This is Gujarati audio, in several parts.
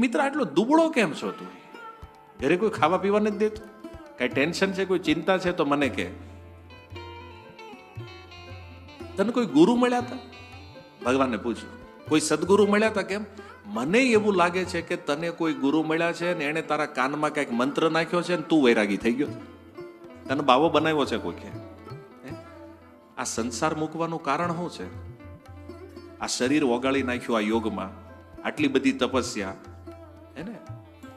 મિત્ર આટલો દુબળો કેમ છો તું? ઘરે કોઈ ખાવા પીવા નથી દેતું? કઈ ટેન્શન છે, કોઈ ચિંતા છે તો મને કે. તને કોઈ ગુરુ મળ્યા હતા? ભગવાનને પૂછ્યું, કોઈ સદગુરુ મળ્યા હતા? કેમ? મને એવું લાગે છે કે તને કોઈ ગુરુ મળ્યા છે ને એને તારા કાનમાં કઈક મંત્ર નાખ્યો છે ને તું વૈરાગી થઈ ગયો. તને બાવો બનાવ્યો છે કોઈ. આ સંસાર મૂકવાનું કારણ શું છે? આ શરીર ઓગાળી નાખ્યું આ યોગમાં, આટલી બધી તપસ્યા, હે ને?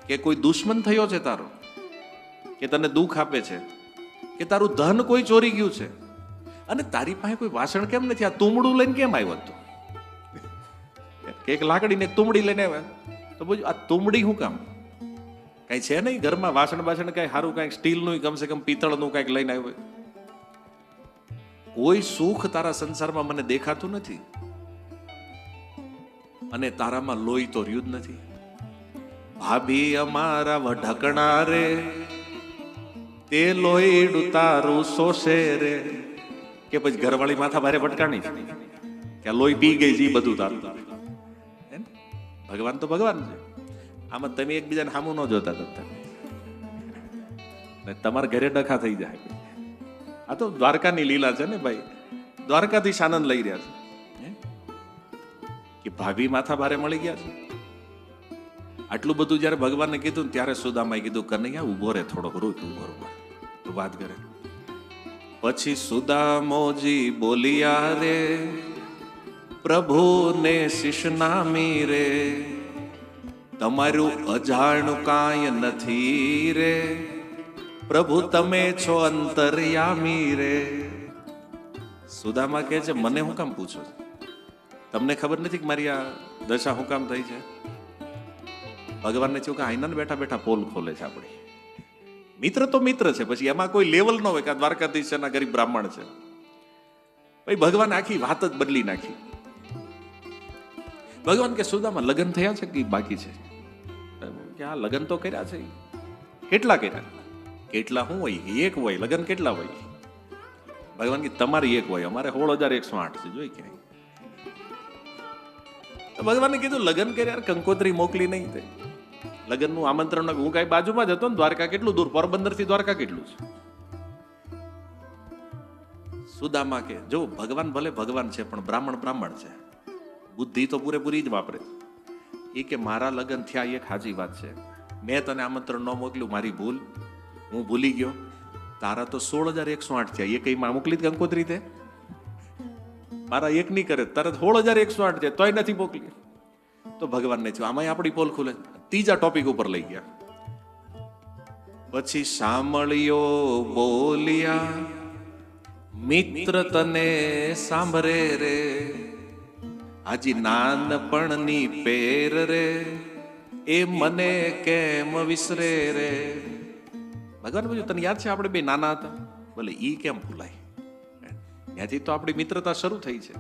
કે કોઈ દુશ્મન થયો છે તારો, કે તને દુઃખ આપે છે, કે તારું ધન કોઈ ચોરી ગયું છે, અને તારી પાસે કોઈ વાસણ કેમ નથી? આ તુમડું લઈને કેમ આવ્યો તું? કે એક લાકડી ને તુમડી લઈને આવ્યા તો બોલ, આ તુમડી શું કામ? કઈ છે નહીં ઘરમાં વાસણ બાસણ કઈ સારું, કઈક સ્ટીલનું કમસે કમ પિત્તળનું કઈક લઈને આવ્યો. કોઈ સુખ તારા સંસારમાં મને દેખાતું નથી, અને તારામાં લોહી તો રહ્યું જ નથી. ભાભી અમારા વઢકણા રે, તે લોહીડું તારું શોષે રે. કે પછી ઘરવાળી માથા ભારે ભટકાણી કે લોહી પી ગઈ છે બધું તારું. ભગવાન તો ભગવાન છે. આમાં તમે એકબીજાને સામું ન જોતા તમે, તમારા ઘરે ડખા થઈ જાય. આ તો દ્વારકાની લીલા છે ને ભાઈ, દ્વારકાધીશ આનંદ લઈ રહ્યા છે કે ભાભી માથા ભારે મળી ગયા છે. આટલું બધું જયારે ભગવાનને કીધું ત્યારે સુદામાએ કીધું, કનૈયા ઉભો રે, થોડોક રોક, ઉભો તો વાત કરે. પછી સુદામોજી બોલિયા રે, પ્રભુને શિષનામી રે, તમારું અજાણું કાંઈ નથી રે, પ્રભુ તમે છો અંતર્યામી રે. સુદામા કહે છે, મને હું કામ પૂછો? તમને ખબર નથી કે મારી આ દશા હું કામ થઈ છે? ભગવાનને થયું કે આઈના બેઠા બેઠા પોલ ખોલે છે આપણી. મિત્ર તો મિત્ર છે, પછી એમાં કોઈ લેવલ ન હોય કે દ્વારકાધીશ છે, ગરીબ બ્રાહ્મણ છે. ભાઈ ભગવાન આખી વાત જ બદલી નાખી. ભગવાન કે સુદામા લગ્ન થયા છે કે બાકી છે? કે હા, લગ્ન તો કર્યા છે. કેટલા કર્યા? કેટલા શું હોય? એક હોય. લગ્ન કેટલા હોય? ભગવાન કે તમારી એક હોય, અમારે 16,108 છે. જોઈ ક્યાંય? ભગવાને કીધું લગ્ન કર્યા, કંકોત્રી મોકલી નહીં તે લગ્નનું આમંત્રણ. હું કઈ બાજુમાં જ હતો ને, દ્વારકા કેટલું દૂર? પોરબંદર થી દ્વારકા કેટલું છે? સુદામા કે જો ભગવાન ભલે ભગવાન છે, પણ બ્રાહ્મણ બ્રાહ્મણ છે, બુદ્ધિ તો પૂરેપૂરી જ વાપરે. એ કે મારા લગ્ન થયા એક હાજી વાત છે, મેં તને આમંત્રણ ન મોકલ્યું, મારી ભૂલ, હું ભૂલી ગયો. તારા તો 16,108 થયા, એ કઈ માં મોકલી કંકોત્રી તે? મારા એક નહીં કરે, તરત 16,108 છે, તોય નથી મોકલી. તો ભગવાનને થયું આમાં આપણી પોલ ખુલે. ત્રીજા ટોપિક ઉપર લઈ ગયા. પછી સાંભળ્યો બોલિયા, મિત્ર તને સાંભળે રે, હાજી નાનપણની પેર રે, એ મને કેમ વિસરે રે. ભગવાન પૂછ્યું, તને યાદ છે આપણે બે નાના હતા? બોલે ઈ કેમ ભૂલાય? ત્યાંથી તો આપણી મિત્રતા શરૂ થઈ છે.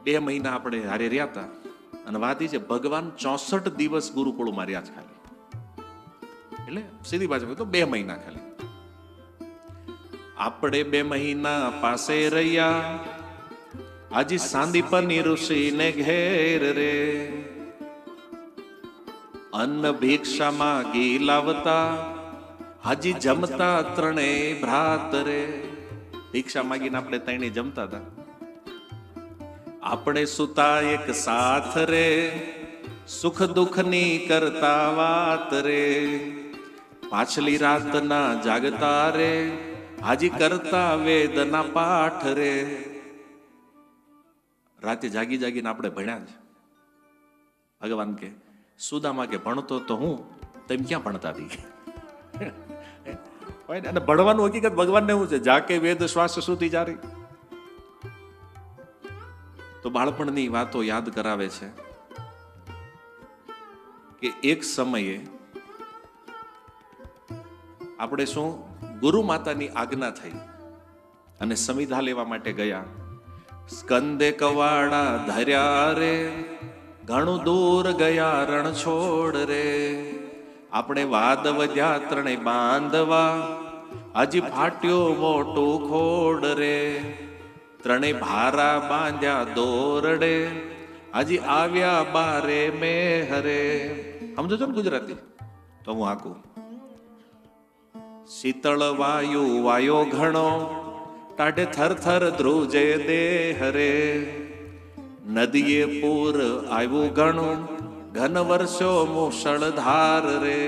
2 મહિના આપણે હારે રહ્યા હતા, અને વાત એ છે ભગવાન 64 દિવસ ગુરુકુળમાં રહ્યા છે ખાલી. એટલે સીધી બાજુ તો 2 મહિના ખાલી. આપણે 2 મહિના પાસે રહ્યા, હાજી સાંદીપની ઋષિને ઘેર રે, અન્ન ભિક્ષામાં ઘી લાવતા, હાજી જમતા 3 ભ્રાત રે. ભિક્ષા માગીને આપણે 3 જમતા હતા. આપણે સુતા એક સાથ રે, સુખ દુઃખની કરતા વાત રે, પાછલી રાતના જાગતા રે, હાજી કરતા વેદના પાઠ રે. રાતે જાગી જાગીને આપણે ભણ્યા છે. ભગવાન કે સુદામા કે ભણતો તો હું, તેમ ક્યાં ભણતા હતી? અને ભણવાનું હકીકત ભગવાનને શું છે? જાકે વેદ શ્વાસ સુધી જારી. તો બાળપણની વાતો યાદ કરાવે છે કે એક સમયે આપણે શું ગુરુ માતાની આજ્ઞા થઈ અને સમિધા લેવા માટે ગયા. સ્કંદે કવાડા ધર્યા રે, ઘણું દૂર ગયા રણ છોડ રે, આપણે વાદ વધ્યા 3 બાંધવા, હજી ફાટ્યો મોટું ખોડ રે, 3 ભારા બાંધ્યા દોરડે, હાજી આવ્યા બારે મેં હરે. સમજો છો ને ગુજરાતી? તો હું આકું. શીતળ વાયુ વાયો ઘણો, ટાઢે થર થર ધ્રુજે દેહ રે. નદીએ પૂર આવ્યું ઘણું, ઘન વર્ષો મુશળધાર રે.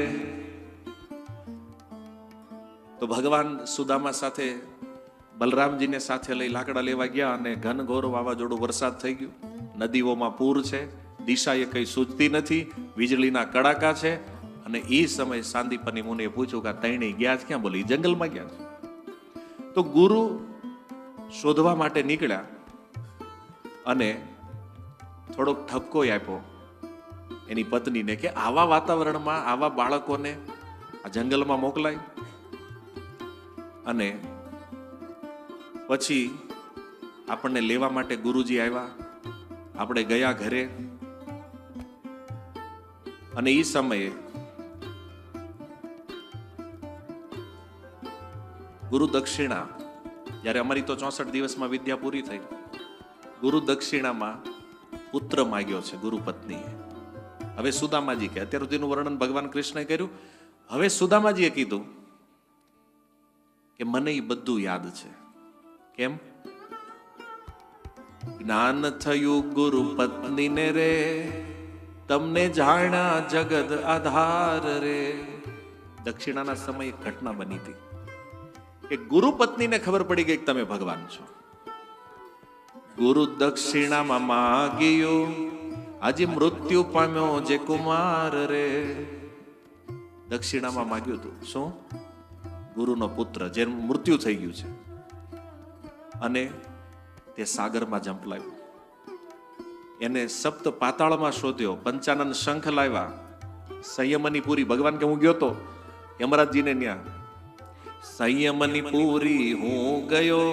તો ભગવાન સુદામા સાથે બલરામજીને સાથે લઈ લાકડા લેવા ગયા અને ઘનઘોર વાવાઝોડું વરસાદ થઈ ગયું. નદીઓમાં પૂર છે, દિશા એ કઈ સૂચતી નથી, વીજળીના કડાકા છે. અને એ સમય સાંદીપની મુનિએ પૂછ્યું કે તૈણી ગયા ક્યાં? બોલી જંગલમાં ગયા છે. તો ગુરુ શોધવા માટે નીકળ્યા અને થોડોક ઠપકો આપ્યો એની પત્નીને કે આવા વાતાવરણમાં આવા બાળકોને આ જંગલમાં મોકલાય. અને પછી આપણને લેવા માટે ગુરુજી આવ્યા, આપણે ગયા ઘરે. અને એ સમયે ગુરુ દક્ષિણા, જ્યારે અમારી તો 64 દિવસમાં વિદ્યા પૂરી થઈ, ગુરુ દક્ષિણામાં પુત્ર માગ્યો છે ગુરુ પત્નીએ. હવે સુદામાજી કે અત્યાર સુધીનું વર્ણન ભગવાન કૃષ્ણએ કર્યું. હવે સુદામાજીએ કીધું કે મને એ બધું યાદ છે. કેમ? જ્ઞાન થયું ગુરુ પત્નીને રે, તમને જાણ્યા જગત આધાર રે. દક્ષિણાના સમયે ઘટના બની હતી કે ગુરુ પત્નીને ખબર પડી ગઈ કે તમે ભગવાન છો. ગુરુ દક્ષિણામાં માગ્યો, આજે મૃત્યુ પામ્યો જે કુમાર રે. દક્ષિણામાં માગ્યું હતું શું? ગુરુનો પુત્ર જેનું મૃત્યુ થઈ ગયું છે. અને તે સાગરમાં ઝંપલાવ્યો, એને સપ્ત પાતાળમાં શોધ્યો, પંચાનન શંખ લાવ્યા, સંયમની પૂરી. ભગવાન કે હું ગયો તો યમરાજજીને ન્યા, સંયમની પૂરી હું ગયો,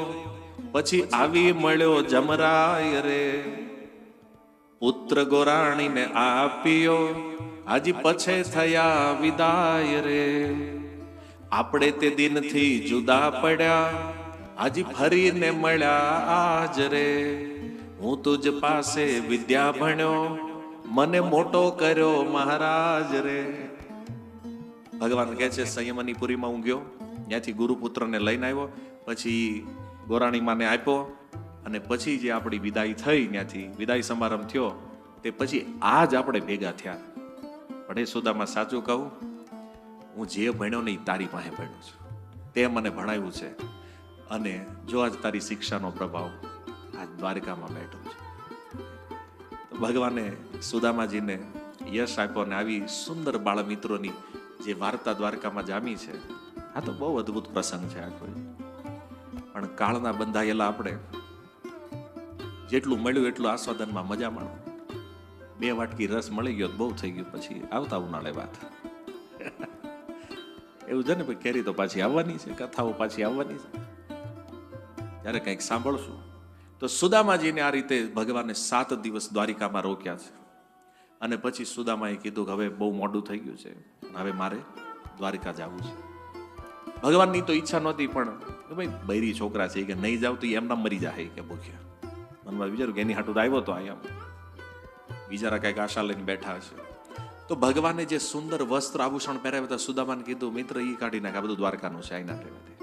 પછી આવી મળ્યો જમરાય રે. પુત્ર ગોરાણીને આપ્યો, હાજી પછે થયા વિદાય રે. આપણે તે દિનથી જુદા પડ્યા, હાજી ફરીને મળ્યા આજ રે. હું તુજ પાસે વિદ્યા ભણ્યો, મને મોટો કર્યો મહારાજ રે. ભગવાન કહે છે સંયમની પુરીમાં હું ગયો, ત્યાંથી ગુરુપુત્રને લઈને આવ્યો, પછી ગોરાણી માને આપ્યો, અને પછી જે આપણી વિદાય થઈ, ત્યાંથી વિદાય સમારંભ થયો, તે પછી આજ આપણે ભેગા થયા. પણ એ સુદામા સાચું કહું, હું જે ભણ્યો ને એ તારી પાસે ભણ્યો છું, તે મને ભણાવ્યું છે. અને જો આજ તારી શિક્ષાનો પ્રભાવ આજ દ્વારકામાં બેઠો છે. તો ભગવાને સુદામાજીને યશ આપ્યો અને આવી સુંદર બાળ મિત્રોની જે વાર્તા દ્વારકામાં જામી છે, આ તો બહુ અદ્ભુત પ્રસંગ છે આખો. પણ કાળના બંધાયેલા આપણે જેટલું મળ્યું એટલું આસ્વાદનમાં મજા માણો. 2 વાટકી રસ મળી ગયો બહુ થઈ ગયું, પછી આવતા ઉનાળે વાત. એવું છે ને ભાઈ, કેરી તો પાછી આવવાની છે, કથાઓ પાછી આવવાની છે, ત્યારે કંઈક સાંભળશું. તો સુદામાજીને આ રીતે ભગવાને 7 દિવસ દ્વારિકામાં રોક્યા છે. અને પછી સુદામાએ કીધું કે હવે બહુ મોડું થઈ ગયું છે, હવે મારે દ્વારિકા જવું છે. ભગવાનની તો ઈચ્છા નહોતી, પણ ભાઈ બૈરી છોકરા છે કે નહીં જાવ તો એમના મરી જાય કે ભૂખ્યા. મનમાં વિચાર્યું કે એની હાટું આવ્યો તો અહીંયા બિચારા કઈક આશા લઈને બેઠા છે. તો ભગવાને જે સુંદર વસ્ત્ર આભૂષણ પહેરાવ્યા હતા, સુદામાને કીધું મિત્ર ઈ કાઢી નાખ, આ બધું દ્વારકાનું છે, આઈના રહેવાથી.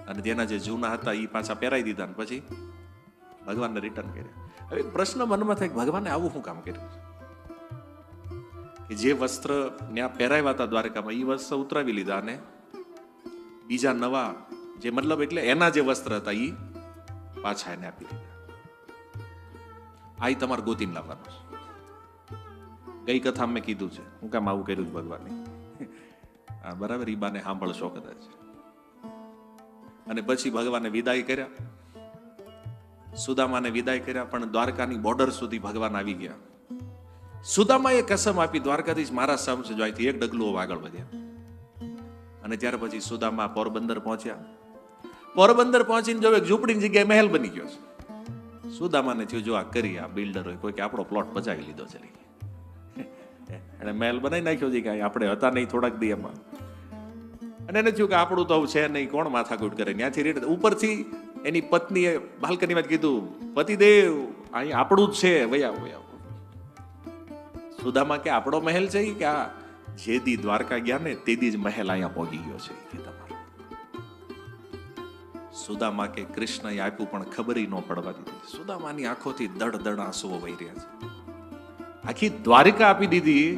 અને તેના જે જૂના હતા એ પાછા પહેરાવી દીધા, ને પછી ભગવાનને રિટર્ન કર્યા. હવે પ્રશ્ન મનમાં થાય ભગવાને આવું શું કામ કર્યું કે જે વસ્ત્ર ત્યાં પહેરાવ્યા હતા દ્વારકામાં, એ વસ્ત્ર ઉતરાવી લીધા અને બીજા નવા જે મતલબ એટલે એના જે વસ્ત્ર હતા એ પાછા એને આપી દીધા. આ તમારે ગોતીને લાવવાનું છે. ગઈ કથા મેં કીધું છે હું કામ આવું કર્યું ભગવાને. હા બરાબર, ઈ બાને સાંભળશો કદાચ. અને પછી ભગવાને વિદાય કર્યા, સુદામાને વિદાય કર્યા, પણ દ્વારકાની બોર્ડર સુધી ભગવાન આવી ગયા. સુદામાએ કસમ આપી, દ્વારકાધીશ મારા સામે છે, જો અહીંથી એક ડગલું આગળ વધ્યા. અને ત્યાર પછી સુદામા પોરબંદર પહોંચ્યા. પોરબંદર પહોંચીને જો એક ઝૂંપડીની જગ્યાએ મહેલ બની ગયો છે. સુદામાને થયું જો આ કરી આ બિલ્ડર હોય કોઈ કે આપણો પ્લોટ બચાવી લીધો છે, એને મહેલ બનાવી નાખ્યો છે કે આપણે હતા નહીં થોડાક દી એમાં. અને એને થયું કે આપણું તો છે નહીં, કોણ માથાકૂટ કરે. ત્યાંથી ઉપરથી એની પત્નીએ બાલ્કનીમાં કીધું, પતિદેવ અહીં આપણું જ છે, વયા વયા. સુદામા કે આપણો મહેલ છે કે આ જે દી દ્વારકા ગયા ને તે દી જ મહેલ અહીંયા પહોંચી ગયો છે કે તમારો. સુદામા કે કૃષ્ણએ આપ્યું પણ ખબર ન પડવા દીધી. સુદામાની આંખોથી દડ દડ આંસુઓ વહી રહ્યા છે. આખી દ્વારિકા આપી દીધી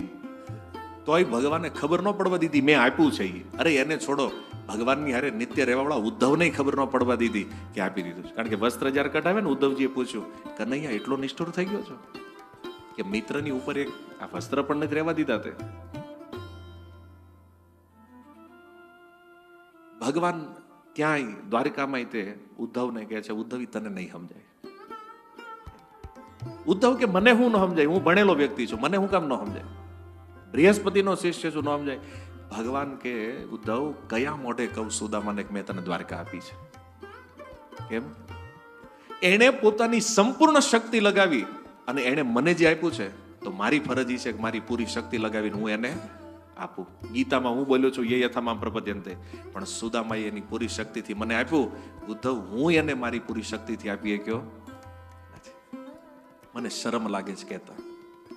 તોય ભગવાને ખબર ન પડવા દીધી મેં આપ્યું છે. અરે એને છોડો, ભગવાનની હારે નિત્ય રહેવાવાળા ઉદ્ધવને ખબર ન પડવા દીધી કે આપી દીધું. કારણ કે વસ્ત્ર જયારે કઢાવે ને ઉદ્ધવજીએ પૂછ્યું, કનૈયા એટલો નિષ્ઠુર થઈ ગયો છો કે મિત્રની ઉપર એક આ વસ્ત્ર પણ નથી રહેવા દીધા. તે ભગવાન ક્યાંય દ્વારિકામાં તે ઉદ્ધવને કહે છે, ઉદ્ધવી તને નહીં સમજાય. ઉદ્ધવ કે મને હું ન સમજાય, હું ભણેલો વ્યક્તિ છું, મને હું કામ ન સમજાય, બૃહસ્પતિનો શિષ્ય છું, ન સમજાય. ભગવાન કે ઉદ્ધવ કયા મોઢે કહું સુદામાને કે મેં તને દ્વારકા આપી છે? કેમ? એણે પોતાની સંપૂર્ણ શક્તિ લગાવી અને એણે મને જે આપ્યું છે તો મારી ફરજ છે કે મારી પૂરી શક્તિ લગાવીને હું એને આપું. ગીતામાં હું બોલ્યો છું, યે યથામામ પ્રપદ્યન્તે, પણ સુદામાએ એની પૂરી શક્તિથી મને આપ્યું. ઉદ્ધવ હું એને મારી પૂરી શક્તિથી આપી શક્યો નથી. મને શરમ લાગે છે કહેતા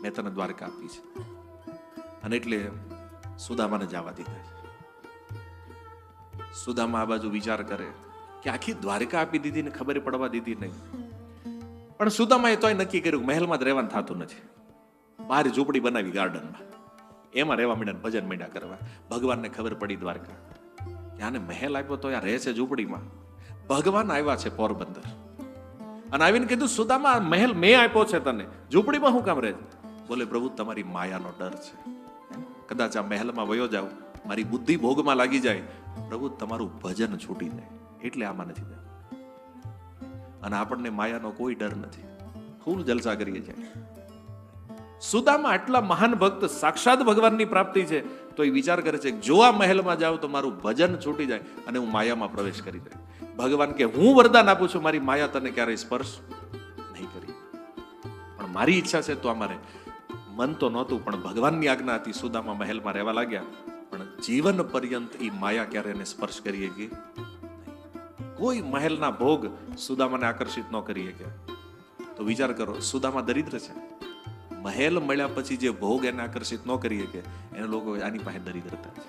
મેં તને દ્વારકા આપી છે. અને એટલે સુદામાને જવા દીધા છે. સુદામા આ બાજુ વિચાર કરે કે આખી દ્વારકા આપી દીધી ને ખબર પડવા દીધી નહીં. પણ સુદામાએ તોય નક્કી કર્યું મહેલમાં જ રહેવાનું થતું નથી. બહાર ઝૂંપડી બનાવી ગાર્ડનમાં, એમાં રહેવા માંડ્યા, ભજન માંડ્યા કરવા. ભગવાનને ખબર પડી દ્વારકા કે આને મહેલ આપ્યો તો આ રહે છે ઝૂંપડીમાં. ભગવાન આવ્યા છે પોરબંદર અને આવીને કીધું સુદામા મહેલ મેં આપ્યો છે તને, ઝૂંપડીમાં શું કામ રહે? બોલે પ્રભુ તમારી માયાનો ડર છે, કદાચ આ મહેલમાં વયો જાવ, મારી બુદ્ધિ ભોગમાં લાગી જાય, પ્રભુ તમારું ભજન છૂટી જાય, એટલે આમાં નથી દેવા. અને આપણને માયાનો કોઈ ડર નથી, ફૂલ જલસા કરીએ છીએ. સુદામા આટલા મહાન ભક્ત, સાક્ષાત ભગવાનની પ્રાપ્તિ છે, તો એ વિચાર કરે છે કે જો આ મહેલમાં જાવ તો મારું ભજન છૂટી જાય અને હું માયામાં પ્રવેશ કરી જાય. ભગવાન કે હું વરદાન આપું છું, મારી માયા તને ક્યારેય સ્પર્શ નહીં કરી. પણ મારી ઈચ્છા છે તો અમારે મન તો નહોતું, પણ ભગવાનની આજ્ઞા હતી. સુદામા મહેલમાં રહેવા લાગ્યા, પણ જીવન પર્યંત એ માયા ક્યારે એને સ્પર્શ કરી શકી. કોઈ મહેલના ભોગ સુદામાને આકર્ષિત ન કરી શક્યા. તો વિચાર કરો, સુદામા દરિદ્ર છે, મહેલ મળ્યા પછી જે ભોગ એને આકર્ષિત ન કરી શકે એને લોકો આની પાસે દરિદ્રતા છે.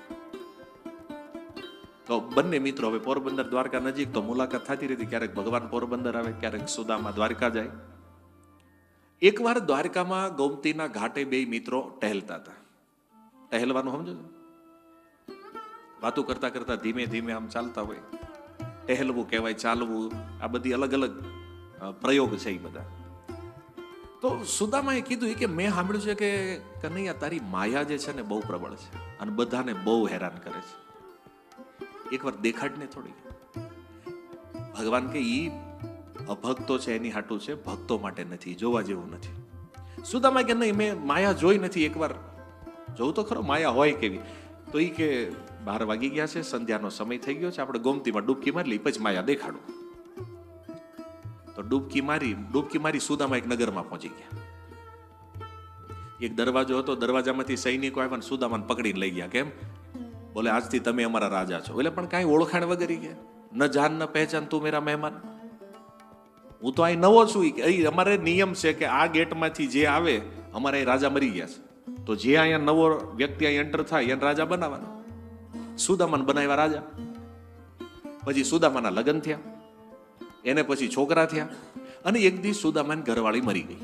તો બંને મિત્રો હવે પોરબંદર દ્વારકા નજીક, તો મુલાકાત થતી રહેતી. ક્યારેક ભગવાન પોરબંદર આવે, ક્યારેક સુદામા દ્વારકા જાય. એકવાર દ્વારકામાં ગોમતીના ઘાટે બે મિત્રો ટહેલતા હતા. ટહેલવાનું સમજો છો? વાતો કરતા કરતા ધીમે ધીમે આમ ચાલતા હોય, ટહેલવું કહેવાય, ચાલવું, આ બધી અલગ અલગ પ્રયોગ છે એ બધા. તો સુદામાએ કીધું કે મેં સાંભળ્યું છે કે કનૈયા તારી માયા જે છે ને બહુ પ્રબળ છે અને બધાને બહુ હેરાન કરે છે, એકવાર દેખાડ ને થોડી. ભગવાન કે ઈ અભક્તો છે એની હાટું છે, ભક્તો માટે નથી, જોવા જેવું નથી. સુદામા કે નહીં, મેં માયા જોઈ નથી, એકવાર જોઉં તો ખરો માયા હોય કેવી. તો ઈ કે 12 વાગી ગયા છે, સંધ્યાનો સમય થઈ ગયો છે, આપણે ગોમતીમાં ડૂબકી મારી લઈ, પછી માયા દેખાડું. તો ડૂબકી મારી સુદામા એક નગરમાં પહોંચી ગયા. એક દરવાજો હતો, દરવાજામાંથી સૈનિકો આવ્યા, સુદામાને પકડીને લઈ ગયા. કેમ? બોલે આજથી તમે અમારા રાજા છો. એટલે પણ કાંઈ ઓળખાણ વગર ગયા, ન જાન ન પહેચાન, તું મેરા મહેમાન, હું તો અહીં નવો છું. અમારે નિયમ છે કે આ ગેટમાંથી જે આવે, અમારે અહીં રાજા મરી ગયા છે, તો જે અહીંયા નવો વ્યક્તિ અહીં એન્ટર થાય એને રાજા બનાવવાનો. સુદામાને બનાવ્યા રાજા. પછી સુદામાના લગ્ન થયા, એને પછી છોકરા થયા, અને એક દિવસ સુદામાની ઘરવાળી મરી ગઈ.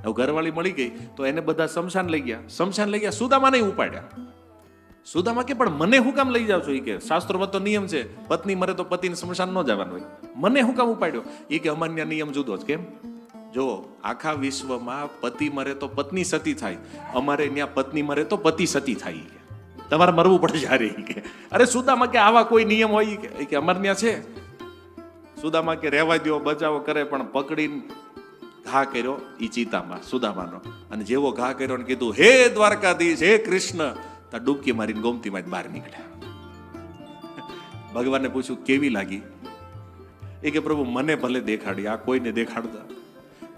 હવે ઘરવાળી મળી ગઈ તો એને બધા શમશાન લઈ ગયા. સુદામા નહીં ઉપાડ્યા. સુદામા કે પણ મને હું કામ લઈ જાવ છો? એ કે શાસ્ત્રોમાં તો નિયમ છે, પત્ની મરે તો પતિને શમશાન ન જવાનું હોય, મને હું કામ ઉપાડ્યો? એ કે અમાન્ય નિયમ જુદો જ. કેમ? જો આખા વિશ્વમાં પતિ મરે તો પત્ની સતી થાય, અમારે ત્યાં પત્ની મરે તો પતિ સતી થાય. તમારે મરવું પડે જ્યારે. કે અરે સુદામા કે આવા કોઈ નિયમ હોય કે અમારે ત્યાં છે? સુદામા કે રહેવા દો, બચાવો કરે, પણ પકડીને ઘા કર્યો ઈ ચિતામાં સુદામાનો, અને જેવો ઘા કર્યો ને કીધું હે દ્વારકાધીશ, હે કૃષ્ણ, તા ડૂબકી મારીને ગોમતીમાં બહાર નીકળ્યા. ભગવાનને પૂછ્યું કેવી લાગી? એ કે પ્રભુ મને ભલે દેખાડી, આ કોઈને દેખાડતા.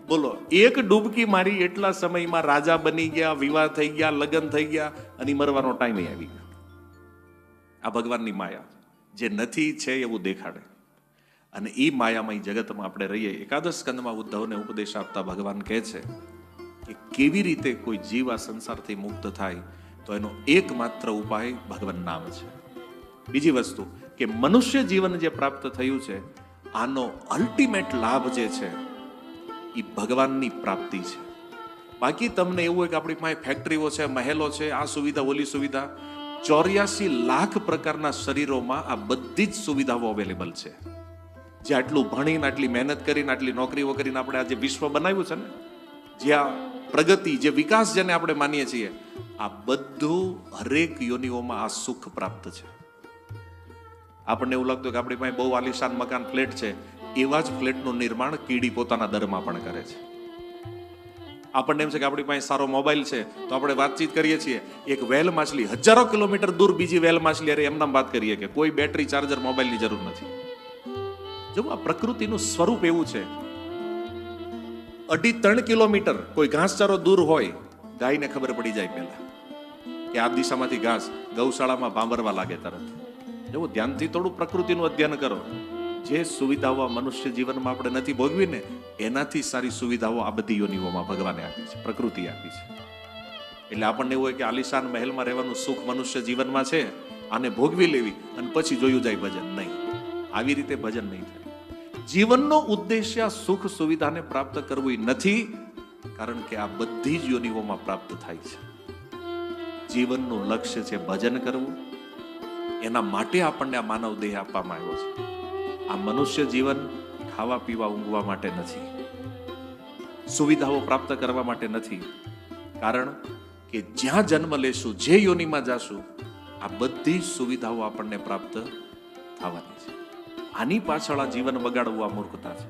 બોલો, એક ડૂબકી મારી એટલા સમયમાં રાજા બની ગયા, વિવાહ થઈ ગયા, લગ્ન થઈ ગયા, અને મરવાનો ટાઈમ આવી ગયો. આ ભગવાનની માયા, જે નથી છે એવું દેખાડે. અને એ માયામય જગતમાં આપણે રહીએ. એકાદશ સ્કંદમાં ઉદ્ધવને ઉપદેશ આપતા ભગવાન કહે છે કે કેવી રીતે કોઈ જીવ આ સંસારથી મુક્ત થાય, તો એનો એકમાત્ર ઉપાય ભગવાન નામ છે. બીજી વસ્તુ કે મનુષ્ય જીવન જે પ્રાપ્ત થયું છે, આનો અલ્ટિમેટ લાભ જે છે એ ભગવાનની પ્રાપ્તિ છે. બાકી તમને એવું હોય કે આપણી પાસે ફેક્ટરીઓ છે, મહેલો છે, આ સુવિધા ઓલી સુવિધા, 84 લાખ પ્રકારના શરીરોમાં આ બધી જ સુવિધાઓ અવેલેબલ છે. જે આટલું ભણીને, આટલી મહેનત કરીને, આટલી નોકરીઓ કરીને આપણે આ જે વિશ્વ બનાવ્યું છે ને, જે આ પ્રગતિ, જે વિકાસ જેને આપણે માનીએ છીએ, આ બધું હરેક યોનિઓમાં આ સુખ પ્રાપ્ત છે. આપણને એવું લાગતું કે આપણી પાસે બહુ આલિશાન મકાન, ફ્લેટ છે, એવા જ ફ્લેટનું નિર્માણ કીડી પોતાના દરમાં પણ કરે છે. આપણને એમ છે કે આપણી પાસે સારો મોબાઈલ છે તો આપણે વાતચીત કરીએ છીએ, એક વેલ માછલી હજારો કિલોમીટર દૂર બીજી વેલ માછલી અરે એમનામ વાત કરીએ કે કોઈ બેટરી ચાર્જર મોબાઈલની જરૂર નથી. જો આ પ્રકૃતિનું સ્વરૂપ એવું છે. 2.5-3 કિલોમીટર કોઈ ઘાસચારો દૂર હોય, ગાયને ખબર પડી જાય પહેલા કે આ દિશામાંથી ઘાસ, ગૌશાળામાં ભાંભરવા લાગે તરત. જો ધ્યાનથી થોડું પ્રકૃતિનું અધ્યયન કરો. જે સુવિધાઓ મનુષ્ય જીવનમાં આપણે નથી ભોગવી ને, એનાથી સારી સુવિધાઓ આ બધી યોનિઓમાં ભગવાને આપી છે, પ્રકૃતિ આપી છે. એટલે આપણને એવું હોય કે આલિશાન મહેલમાં રહેવાનું સુખ મનુષ્ય જીવનમાં છે, આને ભોગવી લેવી અને પછી જોયું જાય ભજન. નહીં, આવી રીતે ભજન નહીં થાય. જીવનનો ઉદ્દેશ્ય સુખ સુવિધાને પ્રાપ્ત કરવું નથી, કારણ કે આ બધી જ યોનિઓમાં પ્રાપ્ત થાય છે. જીવનનું લક્ષ્ય છે ભજન કરવું. એના માટે આપણને આ માનવ દેહ આપવામાં આવ્યો છે. આ મનુષ્ય જીવન ખાવા પીવા ઊંઘવા માટે નથી, સુવિધાઓ પ્રાપ્ત કરવા માટે નથી. કારણ કે જ્યાં જન્મ લેશું, જે યોનિમાં જાશું, આ બધી સુવિધાઓ આપણને પ્રાપ્ત થવાની છે. આની પાછળ આ જીવન બગાડવું આ મૂર્ખતા છે.